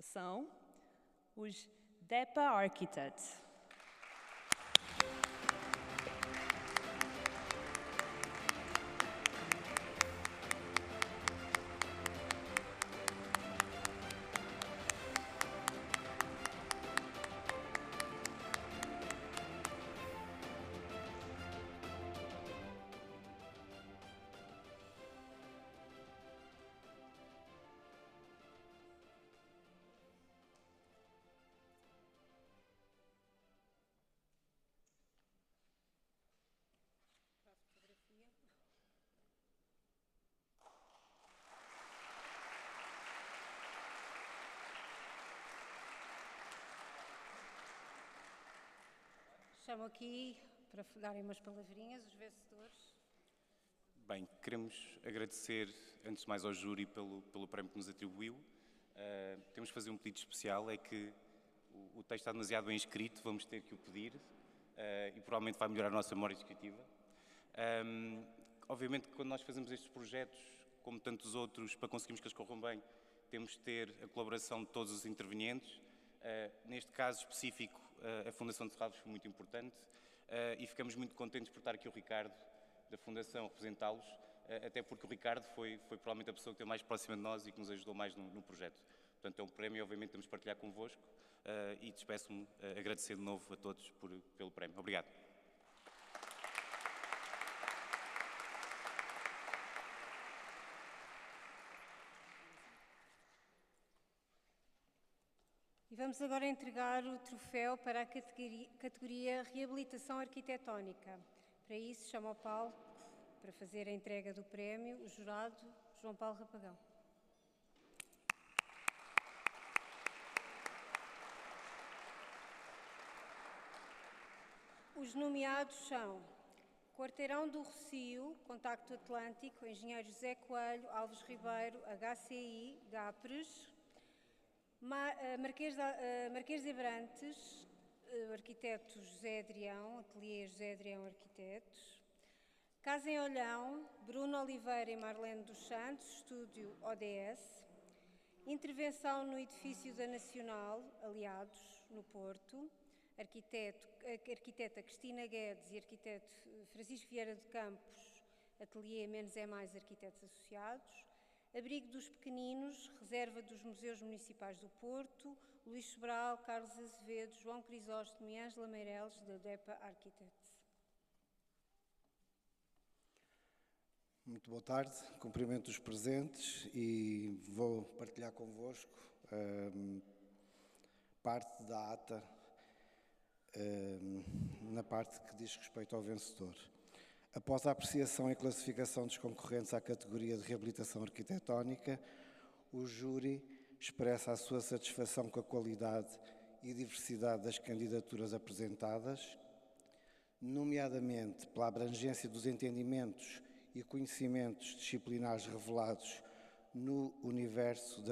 são os DEPA Architects. Chamo aqui para darem umas palavrinhas os vencedores. Bem, queremos agradecer, antes de mais, ao júri pelo prémio que nos atribuiu. Temos que fazer um pedido especial, é que o texto está demasiado bem escrito, vamos ter que o pedir e provavelmente vai melhorar a nossa memória descritiva. Obviamente que quando nós fazemos estes projetos, como tantos outros, para conseguirmos que eles corram bem, temos de ter a colaboração de todos os intervenientes. Neste caso específico, a Fundação de Serralves foi muito importante e ficamos muito contentes por estar aqui o Ricardo da Fundação a representá-los, até porque o Ricardo foi provavelmente a pessoa que esteve mais próxima de nós e que nos ajudou mais no projeto. Portanto, é um prémio e obviamente temos de partilhar convosco e despeço-me a agradecer de novo a todos pelo prémio. Obrigado. E vamos agora entregar o troféu para a categoria Reabilitação Arquitetónica. Para isso, chamo ao palco, para fazer a entrega do prémio, o jurado João Paulo Rapagão. Os nomeados são Quarteirão do Rocio, Contacto Atlântico, Engenheiro José Coelho, Alves Ribeiro, HCI, GAPRES, Marquês de Abrantes, arquiteto José Adrião, Ateliê José Adrião Arquitetos, Casa em Olhão, Bruno Oliveira e Marlene dos Santos, Estúdio ODS, intervenção no edifício da Nacional, Aliados, no Porto, arquiteta Cristina Guedes e arquiteto Francisco Vieira de Campos, Ateliê Menos é Mais Arquitetos Associados, Abrigo dos Pequeninos, Reserva dos Museus Municipais do Porto, Luís Sobral, Carlos Azevedo, João Crisóstomo e Ângela Meireles, da DEPA Architects. Muito boa tarde, cumprimento os presentes e vou partilhar convosco parte da ata na parte que diz respeito ao vencedor. Após a apreciação e classificação dos concorrentes à categoria de reabilitação arquitetónica, o júri expressa a sua satisfação com a qualidade e diversidade das candidaturas apresentadas, nomeadamente pela abrangência dos entendimentos e conhecimentos disciplinares revelados no universo da